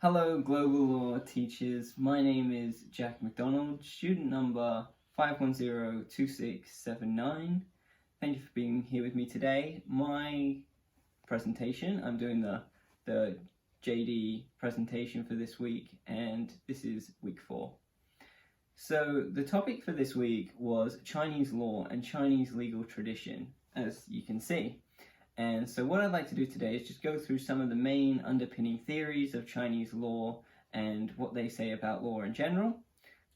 Hello, Global Law teachers. My name is Jack McDonald, student number 5102679. Thank you for being here with me today. My presentation, I'm doing the JD presentation for this week, and this is week 4. So the topic for this week was Chinese law and Chinese legal tradition, as you can see. And so what I'd like to do today is just go through some of the main underpinning theories of Chinese law and what they say about law in general,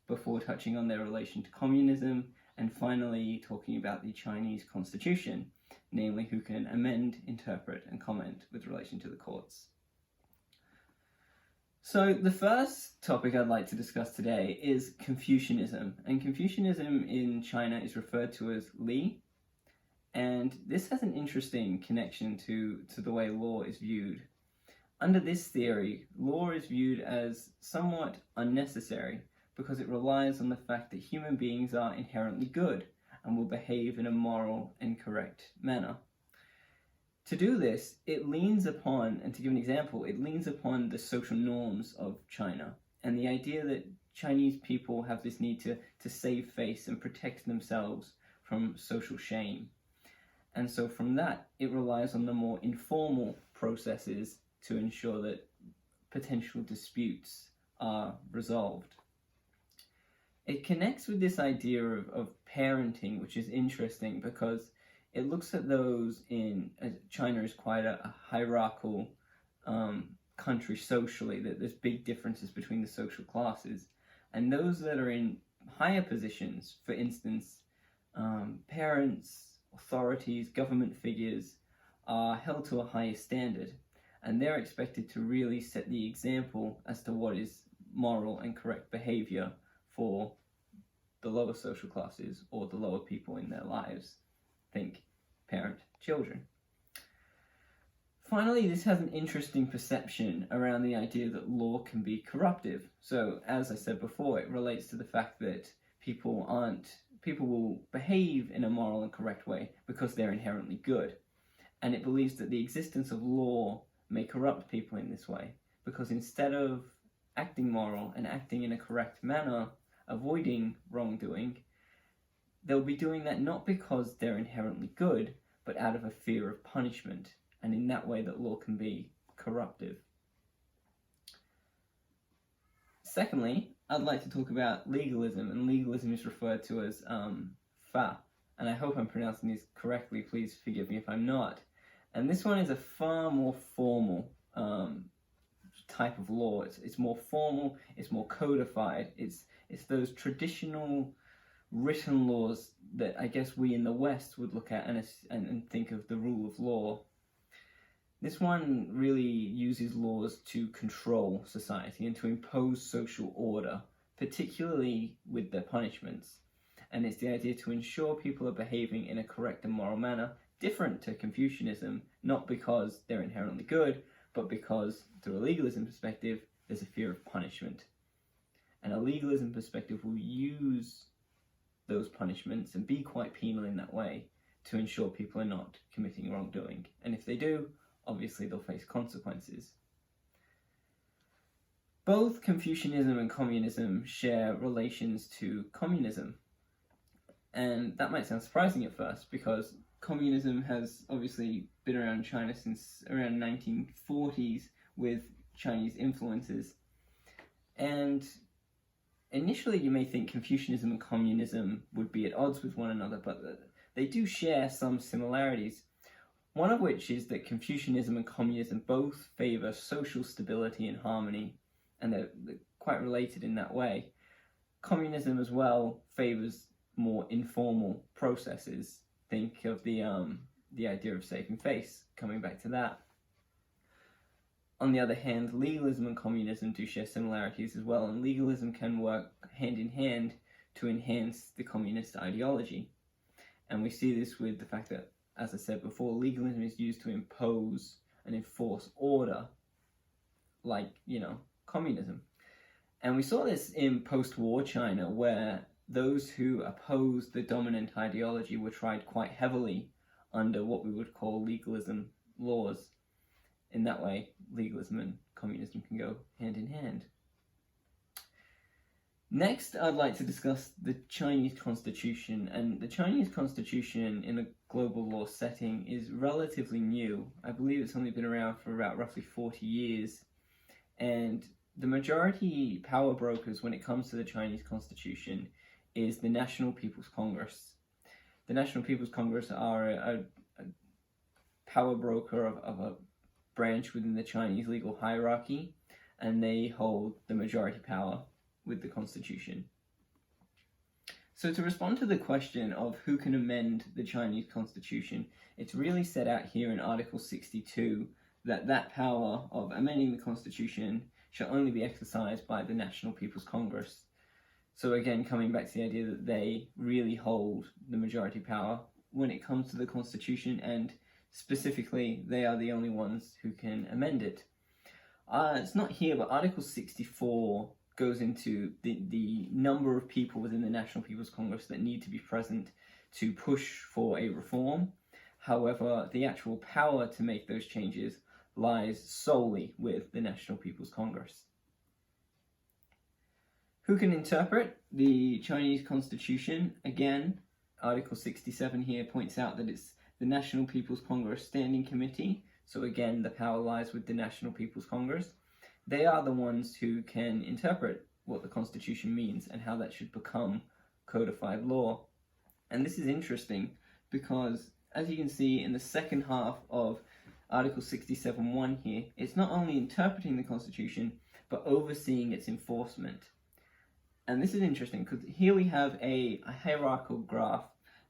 before touching on their relation to communism, and finally talking about the Chinese constitution, namely who can amend, interpret, and comment with relation to the courts. So the first topic I'd like to discuss today is Confucianism, and Confucianism in China is referred to as Li. And this has an interesting connection to the way law is viewed. Under this theory, law is viewed as somewhat unnecessary because it relies on the fact that human beings are inherently good and will behave in a moral and correct manner. To do this, it leans upon, and to give an example, it leans upon the social norms of China and the idea that Chinese people have this need to save face and protect themselves from social shame. And so from that, it relies on the more informal processes to ensure that potential disputes are resolved. It connects with this idea of parenting, which is interesting because it looks at those in China is quite a hierarchical country socially, that there's big differences between the social classes. And those that are in higher positions, for instance, parents, authorities, government figures, are held to a higher standard, and they're expected to really set the example as to what is moral and correct behavior for the lower social classes or the lower people in their lives. Think parent, children. Finally, this has an interesting perception around the idea that law can be corruptive. So, as I said before, it relates to the fact that people will behave in a moral and correct way because they're inherently good. And it believes that the existence of law may corrupt people in this way, because instead of acting moral and acting in a correct manner, avoiding wrongdoing, they'll be doing that not because they're inherently good, but out of a fear of punishment. And in that way that law can be corruptive. Secondly, I'd like to talk about legalism, and legalism is referred to as fa, and I hope I'm pronouncing this correctly, please forgive me if I'm not. And this one is a far more formal type of law. It's more formal, it's more codified, it's those traditional written laws that I guess we in the West would look at and think of the rule of law. This one really uses laws to control society and to impose social order, particularly with their punishments. And it's the idea to ensure people are behaving in a correct and moral manner, different to Confucianism, not because they're inherently good, but because, through a legalism perspective, there's a fear of punishment. And a legalism perspective will use those punishments and be quite penal in that way to ensure people are not committing wrongdoing. And if they do, obviously they'll face consequences. Both Confucianism and communism share relations to communism. And that might sound surprising at first, because communism has obviously been around China since around 1940s with Chinese influences. And initially you may think Confucianism and communism would be at odds with one another, but they do share some similarities. One of which is that Confucianism and communism both favor social stability and harmony, and they're quite related in that way. Communism as well favors more informal processes. Think of the idea of saving face, coming back to that. On the other hand, legalism and communism do share similarities as well, and legalism can work hand in hand to enhance the communist ideology. And we see this with the fact that, as I said before, legalism is used to impose and enforce order, like, communism. And we saw this in post-war China, where those who opposed the dominant ideology were tried quite heavily under what we would call legalism laws. in that way, legalism and communism can go hand in hand. Next, I'd like to discuss the Chinese Constitution, and the Chinese Constitution in a global law setting is relatively new. I believe it's only been around for about roughly 40 years, and the majority power brokers when it comes to the Chinese Constitution is the National People's Congress. The National People's Congress are a power broker of a branch within the Chinese legal hierarchy, and they hold the majority power with the Constitution. So to respond to the question of who can amend the Chinese Constitution, it's really set out here in Article 62 that power of amending the Constitution shall only be exercised by the National People's Congress. So again, coming back to the idea that they really hold the majority power when it comes to the Constitution, and specifically, they are the only ones who can amend it. It's not here, but Article 64 goes into the number of people within the National People's Congress that need to be present to push for a reform. However, the actual power to make those changes lies solely with the National People's Congress. Who can interpret the Chinese Constitution? Again, Article 67 here points out that it's the National People's Congress Standing Committee. So again, the power lies with the National People's Congress. They are the ones who can interpret what the Constitution means and how that should become codified law. And this is interesting because, as you can see in the second half of Article 67.1 here, it's not only interpreting the Constitution, but overseeing its enforcement. And this is interesting because here we have a hierarchical graph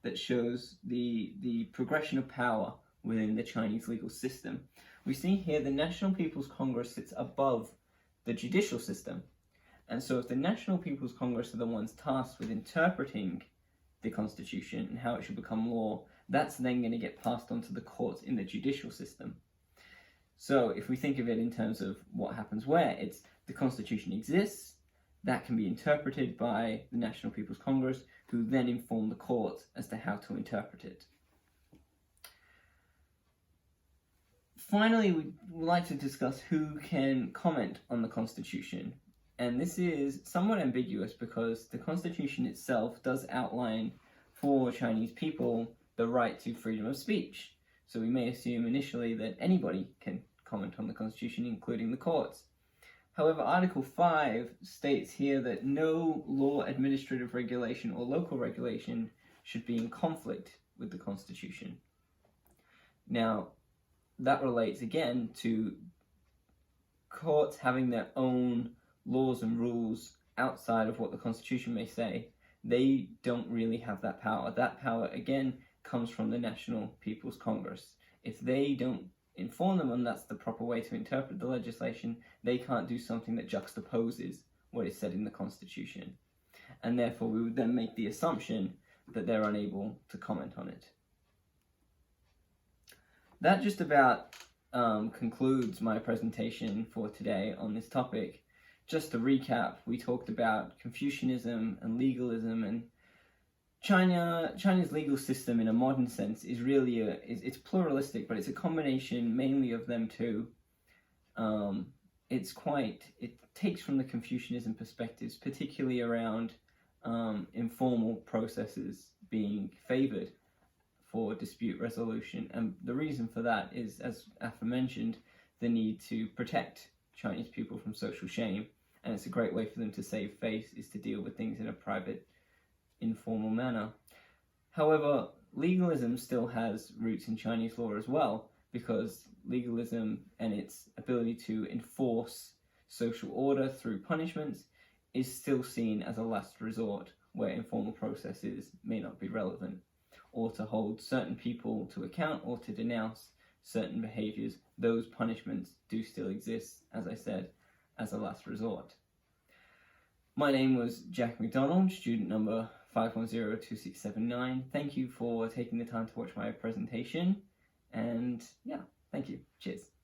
that shows the progression of power within the Chinese legal system. We see here the National People's Congress sits above the judicial system. And so if the National People's Congress are the ones tasked with interpreting the Constitution and how it should become law, that's then going to get passed on to the courts in the judicial system. So if we think of it in terms of what happens where, it's the Constitution exists, that can be interpreted by the National People's Congress, who then inform the courts as to how to interpret it. Finally, we'd like to discuss who can comment on the Constitution. And this is somewhat ambiguous because the Constitution itself does outline for Chinese people the right to freedom of speech. So we may assume initially that anybody can comment on the Constitution, including the courts. However, Article 5 states here that no law, administrative regulation, or local regulation should be in conflict with the Constitution. Now, that relates again to courts having their own laws and rules outside of what the Constitution may say. They don't really have that power. That power, again, comes from the National People's Congress. If they don't inform them and that's the proper way to interpret the legislation, they can't do something that juxtaposes what is said in the Constitution. And therefore, we would then make the assumption that they're unable to comment on it. That just about concludes my presentation for today on this topic. Just to recap, we talked about Confucianism and legalism, and China's legal system in a modern sense is really it's pluralistic, but it's a combination mainly of them two. It takes from the Confucianism perspectives, particularly around informal processes being favored for dispute resolution. And the reason for that is, as aforementioned, the need to protect Chinese people from social shame. And it's a great way for them to save face is to deal with things in a private, informal manner. However, legalism still has roots in Chinese law as well, because legalism and its ability to enforce social order through punishments is still seen as a last resort where informal processes may not be relevant, or to hold certain people to account or to denounce certain behaviors. Those punishments do still exist, as I said, as a last resort. My name was Jack McDonald, student number 5102679. Thank you for taking the time to watch my presentation, and yeah, thank you. Cheers.